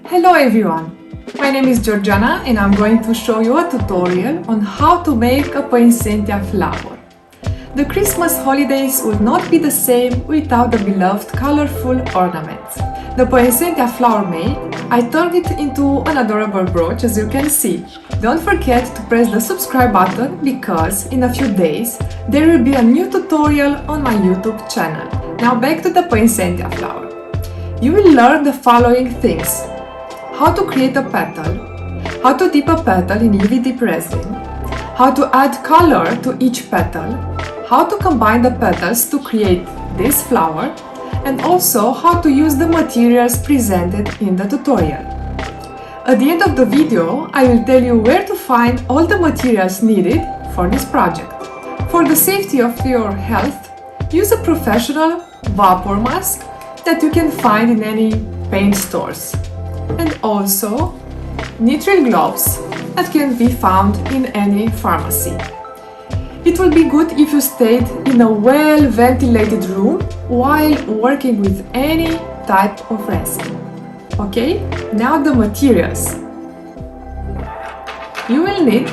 Hello everyone! My name is Georgiana and I'm going to show you a tutorial on how to make a poinsettia flower. The Christmas holidays would not be the same without the beloved colorful ornaments. The poinsettia flower made, I turned it into an adorable brooch, as you can see. Don't forget to press the subscribe button because in a few days there will be a new tutorial on my YouTube channel. Now back to the poinsettia flower. You will learn the following things: how to create a petal, how to dip a petal in UVdipResin, how to add color to each petal, how to combine the petals to create this flower, and also how to use the materials presented in the tutorial. At the end of the video, I will tell you where to find all the materials needed for this project. For the safety of your health, use a professional vapor mask that you can find in any paint stores. And also nitrile gloves that can be found in any pharmacy. It will be good if you stayed in a well-ventilated room while working with any type of resin. Okay, now the materials. You will need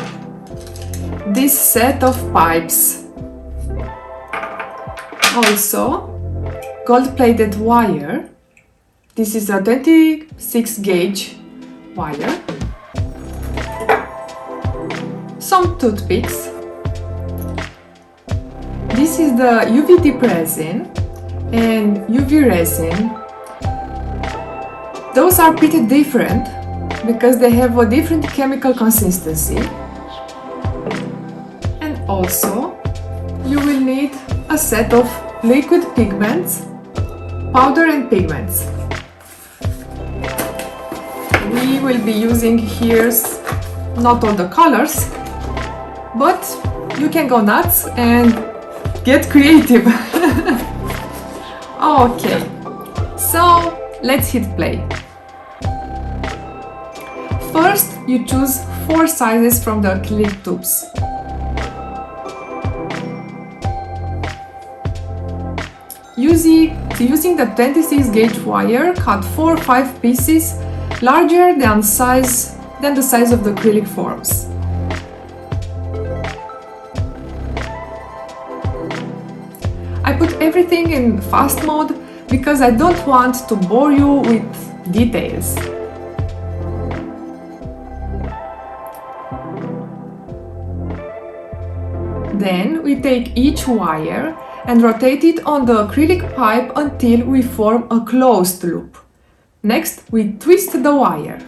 this set of pipes. Also, gold-plated wire. This is a 26 gauge wire. Some toothpicks. This is the UVdipResin and UV resin. Those are pretty different because they have a different chemical consistency. And also, you will need a set of liquid pigments, powder and pigments. We will be using here not all the colors, but you can go nuts and get creative. Okay, so let's hit play. First, you choose 4 sizes from the acrylic tubes. Using the 26 gauge wire, cut 4 or 5 pieces larger than the size of the acrylic forms. I put everything in fast mode because I don't want to bore you with details. Then we take each wire and rotate it on the acrylic pipe until we form a closed loop. Next, we twist the wire.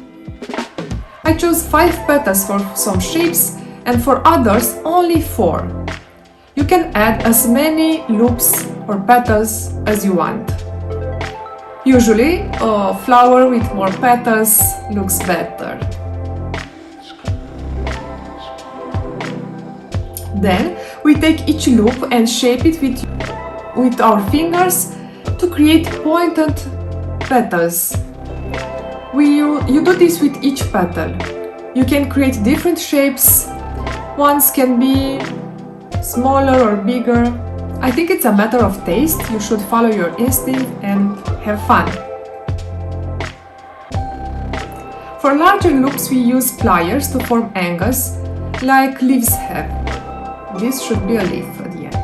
I chose 5 petals for some shapes and for others only 4. You can add as many loops or petals as you want. Usually, a flower with more petals looks better. Then, we take each loop and shape it with our fingers to create pointed petals. You do this with each petal. You can create different shapes. Ones can be smaller or bigger. I think it's a matter of taste. You should follow your instinct and have fun. For larger loops, we use pliers to form angles like leaves have. This should be a leaf at the end.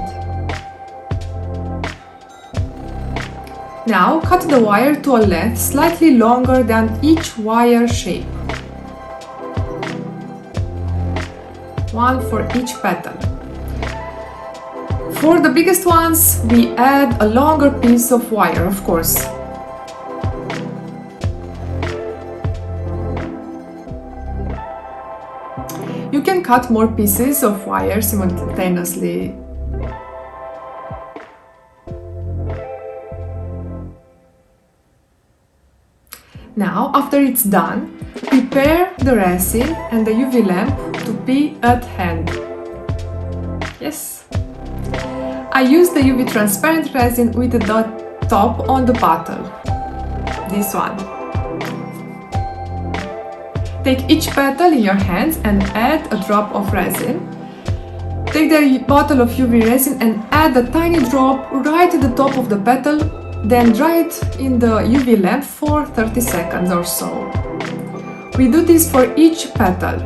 Now cut the wire to a length slightly longer than each wire shape. One for each petal. For the biggest ones, we add a longer piece of wire, of course. You can cut more pieces of wire simultaneously. Now, after it's done, prepare the resin and the UV lamp to be at hand. Yes. I use the UV transparent resin with the top on the bottle. This one. Take each petal in your hands and add a drop of resin. Take the bottle of UV resin and add a tiny drop right at the top of the petal, then dry it in the UV lamp for 30 seconds or so. We do this for each petal.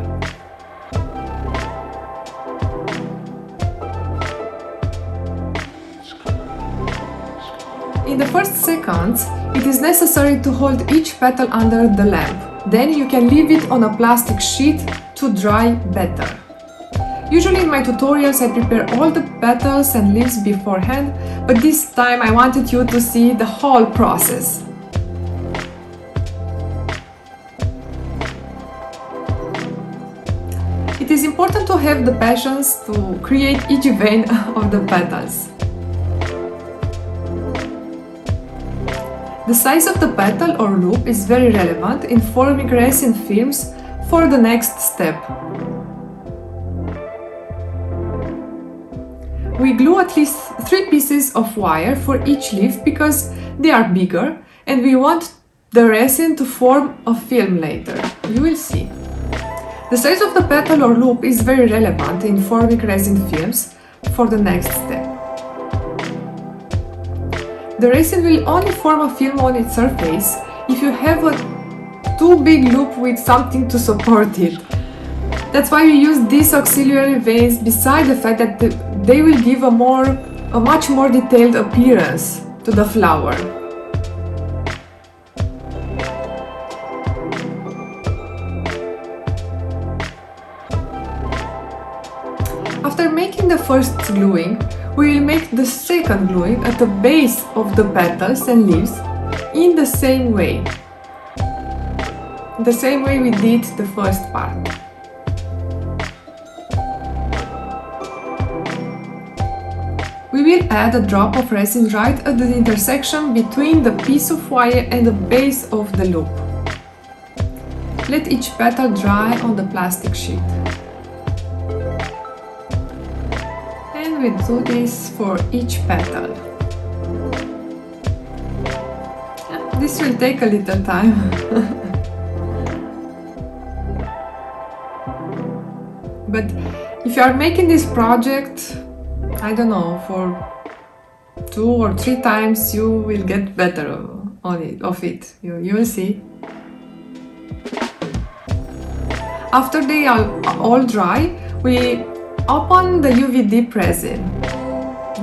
In the first seconds, it is necessary to hold each petal under the lamp. Then you can leave it on a plastic sheet to dry better. Usually in my tutorials I prepare all the petals and leaves beforehand, but this time I wanted you to see the whole process. It is important to have the patience to create each vein of the petals. The size of the petal or loop is very relevant in forming resin films for the next step. We glue at least 3 pieces of wire for each leaf because they are bigger and we want the resin to form a film later. You will see. The size of the petal or loop is very relevant in forming resin films for the next step. The resin will only form a film on its surface if you have a too big loop with something to support it. That's why we use these auxiliary veins, beside the fact that they will give a much more detailed appearance to the flower. After making the first gluing, we will make the second gluing at the base of the petals and leaves in the same way. The same way we did the first part. We will add a drop of resin right at the intersection between the piece of wire and the base of the loop. Let each petal dry on the plastic sheet. And we do this for each petal. This will take a little time. But if you are making this project, I don't know, for 2 or 3 times, you will get better of it. You will see. After they are all dry, we open the UVdipResin,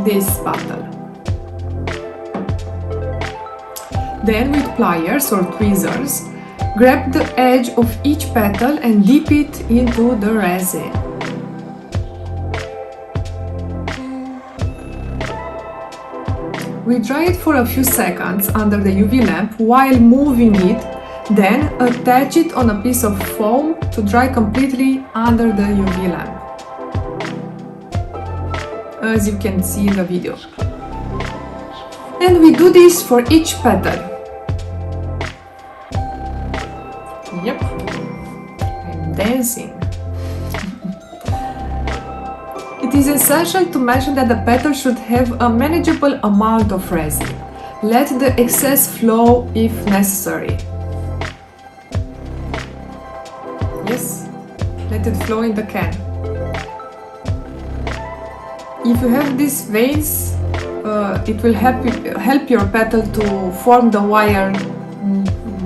this bottle. Then with pliers or tweezers, grab the edge of each petal and dip it into the resin. We dry it for a few seconds under the UV lamp while moving it, then attach it on a piece of foam to dry completely under the UV lamp, as you can see in the video. And we do this for each petal. Yep, I'm dancing. It is essential to mention that the petal should have a manageable amount of resin. Let the excess flow if necessary. Yes, let it flow in the can. If you have these veins, it will help your petal to form the wire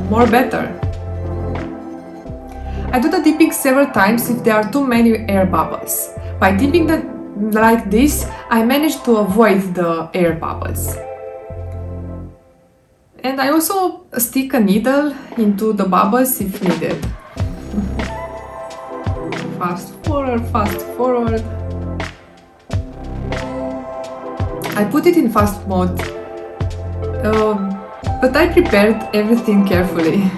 more better. I do the dipping several times if there are too many air bubbles. By dipping like this, I manage to avoid the air bubbles. And I also stick a needle into the bubbles if needed. Fast forward. I put it in fast mode, but I prepared everything carefully.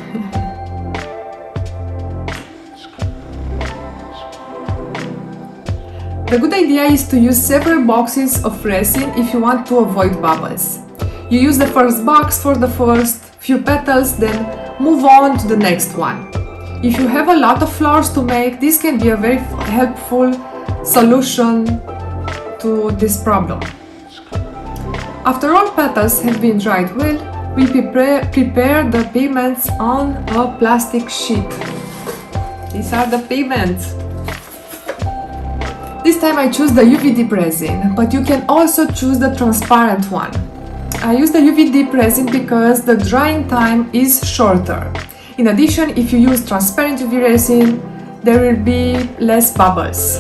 The good idea is to use several boxes of resin if you want to avoid bubbles. You use the first box for the first few petals, then move on to the next one. If you have a lot of flowers to make, this can be a very helpful solution to this problem. After all petals have been dried well, we prepare the pigments on a plastic sheet. These are the pigments. This time I choose the UVdipResin, but you can also choose the transparent one. I use the UVdipResin because the drying time is shorter. In addition, if you use transparent UV resin, there will be less bubbles.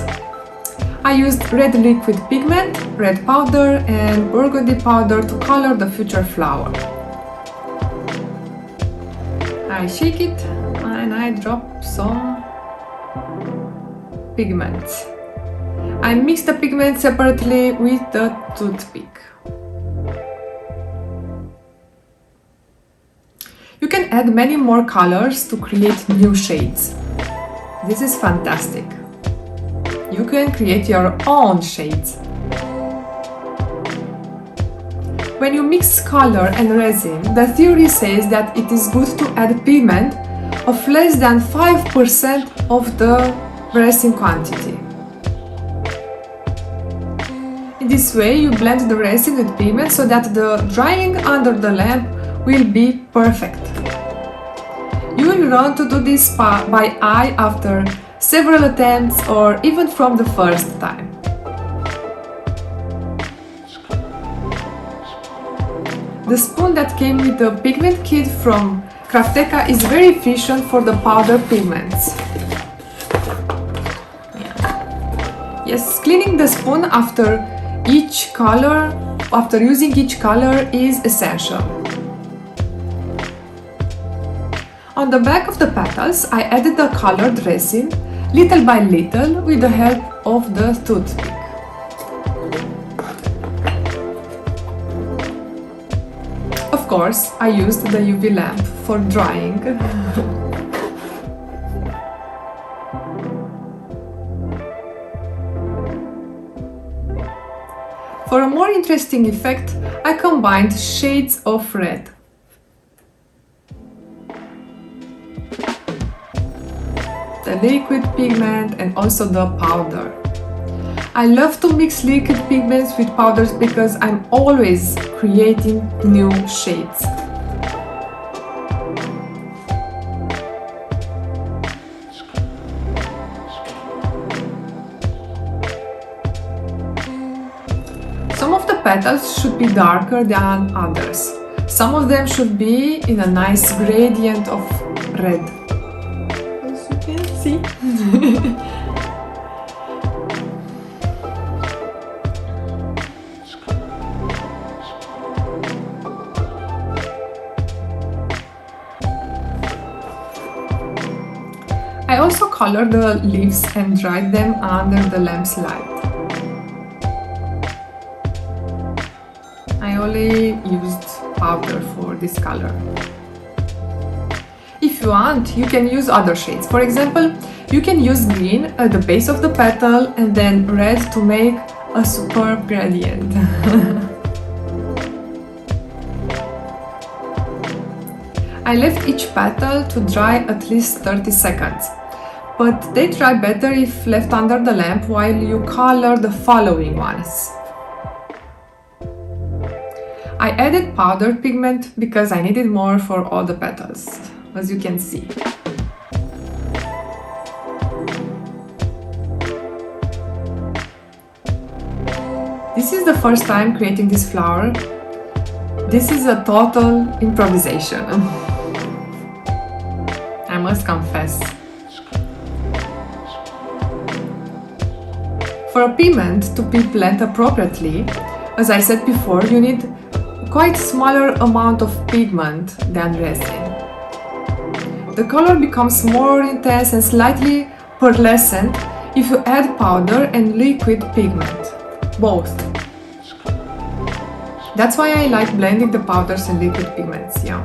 I used red liquid pigment, red powder and burgundy powder to color the future flower. I shake it and I drop some pigments. I mix the pigment separately with the toothpick. You can add many more colors to create new shades. This is fantastic. You can create your own shades. When you mix color and resin, the theory says that it is good to add pigment of less than 5% of the resin quantity. In this way, you blend the resin with pigment so that the drying under the lamp will be perfect. You will learn to do this by eye after several attempts or even from the first time. The spoon that came with the pigment kit from Crafteca is very efficient for the powder pigments. Yes, cleaning the spoon after using each color is essential. On the back of the petals, I added the colored resin little by little with the help of the toothpick. Of course, I used the UV lamp for drying. For a more interesting effect, I combined shades of red. The liquid pigment and also the powder. I love to mix liquid pigments with powders because I'm always creating new shades. Some of the petals should be darker than others. Some of them should be in a nice gradient of red. As you can see. I also colored the leaves and dried them under the lamp's light. I only used powder for this color. If you want, you can use other shades. For example, you can use green at the base of the petal and then red to make a superb gradient. I left each petal to dry at least 30 seconds, but they dry better if left under the lamp while you color the following ones. I added powdered pigment because I needed more for all the petals, as you can see. This is the first time creating this flower. This is a total improvisation. I must confess. For a pigment to be blended appropriately, as I said before, you need quite smaller amount of pigment than resin. The color becomes more intense and slightly pearlescent if you add powder and liquid pigment, both. That's why I like blending the powders and liquid pigments, yeah.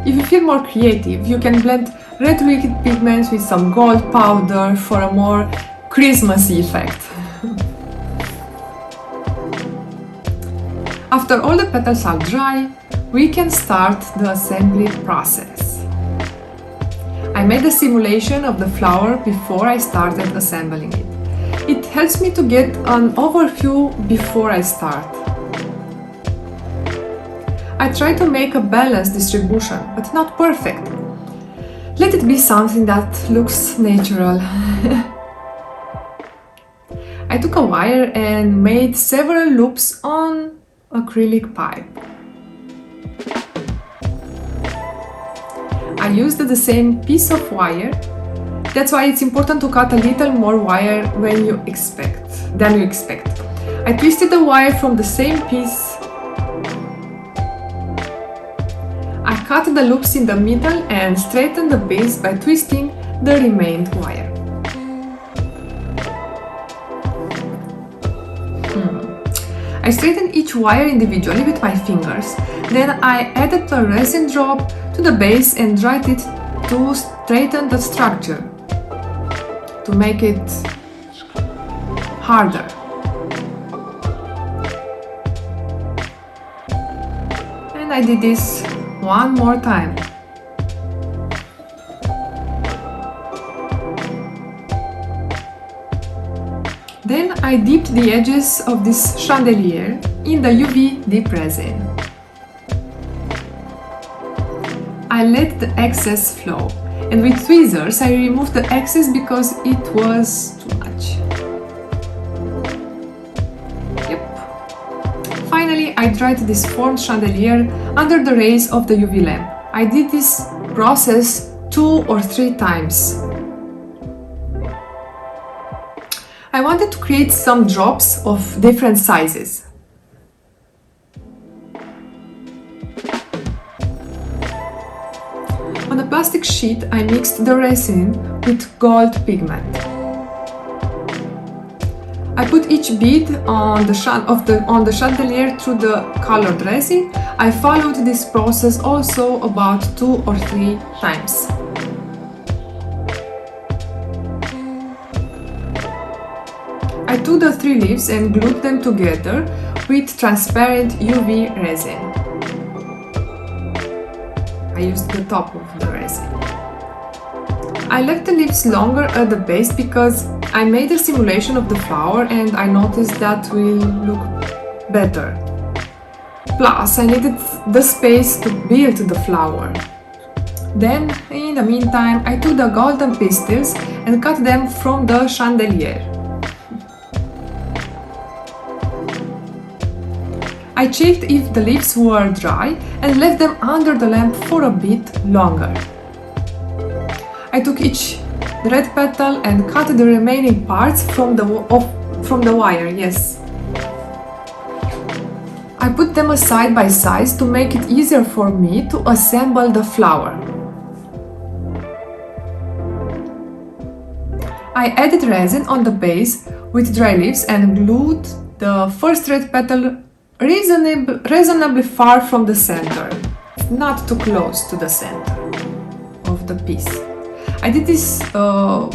If you feel more creative, you can blend red liquid pigments with some gold powder for a more Christmassy effect. After all the petals are dry, we can start the assembly process. I made a simulation of the flower before I started assembling it. It helps me to get an overview before I start. I try to make a balanced distribution, but not perfect. Let it be something that looks natural. I took a wire and made several loops on acrylic pipe. I used the same piece of wire. That's why it's important to cut a little more wire than you expect. I twisted the wire from the same piece. I cut the loops in the middle and straightened the base by twisting the remaining wire. I straightened each wire individually with my fingers. Then I added a resin drop to the base and dried it to straighten the structure, to make it harder. And I did this one more time. Then I dipped the edges of this chandelier in the UVdipResin. I let the excess flow, and with tweezers I removed the excess because it was too much. Finally, I dried this formed chandelier under the rays of the UV lamp. I did this process 2 or 3 times. I wanted to create some drops of different sizes. On a plastic sheet, I mixed the resin with gold pigment. I put each bead on the chandelier through the colored resin. I followed this process also about 2 or 3 times. I took the 3 leaves and glued them together with transparent UV resin. I used the top of the resin. I left the leaves longer at the base because I made a simulation of the flower and I noticed that will look better. Plus, I needed the space to build the flower. Then, in the meantime, I took the golden pistils and cut them from the chandelier. I checked if the leaves were dry and left them under the lamp for a bit longer. I took each red petal and cut the remaining parts from the wire, yes. I put them side by side to make it easier for me to assemble the flower. I added resin on the base with dry leaves and glued the first red petal reasonably far from the center, not too close to the center of the piece. I did this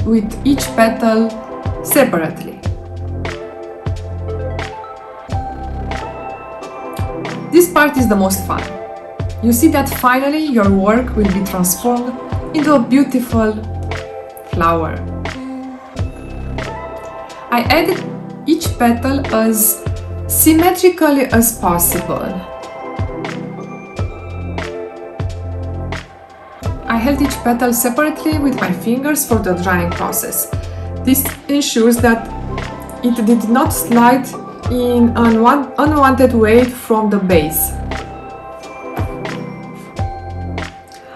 with each petal separately. This part is the most fun. You see that finally your work will be transformed into a beautiful flower. I added each petal as symmetrically as possible. I held each petal separately with my fingers for the drying process. This ensures that it did not slide in an unwanted way from the base.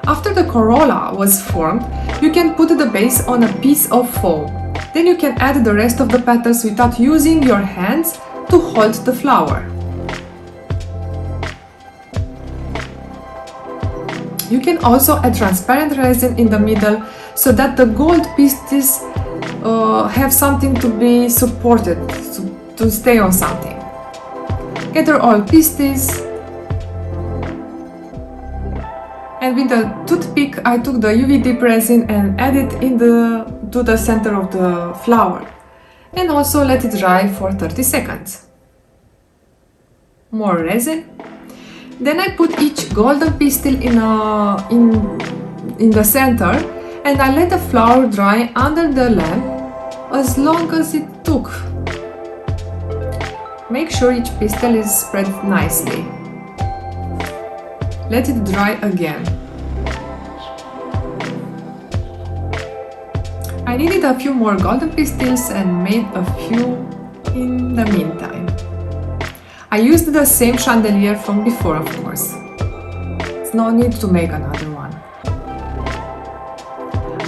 After the corolla was formed, you can put the base on a piece of foam. Then you can add the rest of the petals without using your hands to hold the flower. You can also add transparent resin in the middle so that the gold pistils have something to be supported, to stay on something. Gather all pistils, and with the toothpick I took the UVdipResin and added to the center of the flower, and also let it dry for 30 seconds. More resin. Then I put each golden pistil in the center and I let the flower dry under the lamp as long as it took. Make sure each pistil is spread nicely. Let it dry again. I needed a few more golden pistils and made a few in the meantime. I used the same chandelier from before, of course. There's no need to make another one.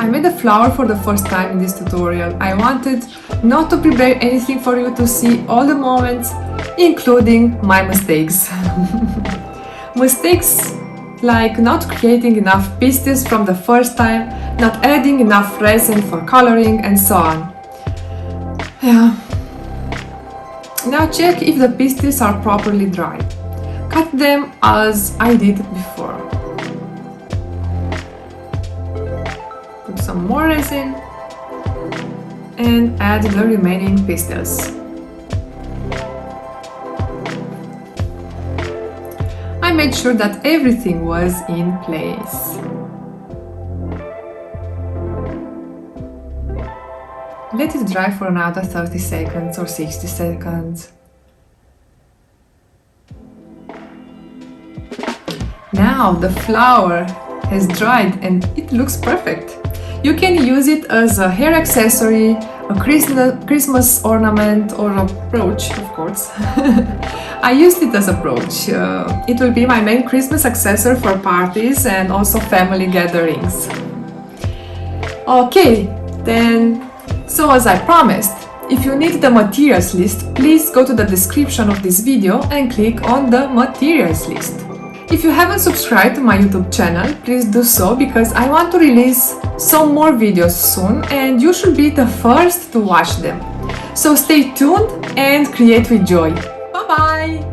I made a flower for the first time in this tutorial. I wanted not to prepare anything for you to see all the moments, including my mistakes. Mistakes like not creating enough pistils from the first time, not adding enough resin for coloring, and so on. Yeah. Now check if the pistils are properly dry. Cut them as I did before. Put some more resin and add the remaining pistils. I made sure that everything was in place. Let it dry for another 30 seconds or 60 seconds. Now the flower has dried and it looks perfect. You can use it as a hair accessory, a Christmas ornament, or a brooch, of course. I used it as a brooch. It will be my main Christmas accessory for parties and also family gatherings. Okay, then, so as I promised, if you need the materials list, please go to the description of this video and click on the materials list. If you haven't subscribed to my YouTube channel, please do so because I want to release some more videos soon and you should be the first to watch them. So stay tuned and create with joy. Bye bye!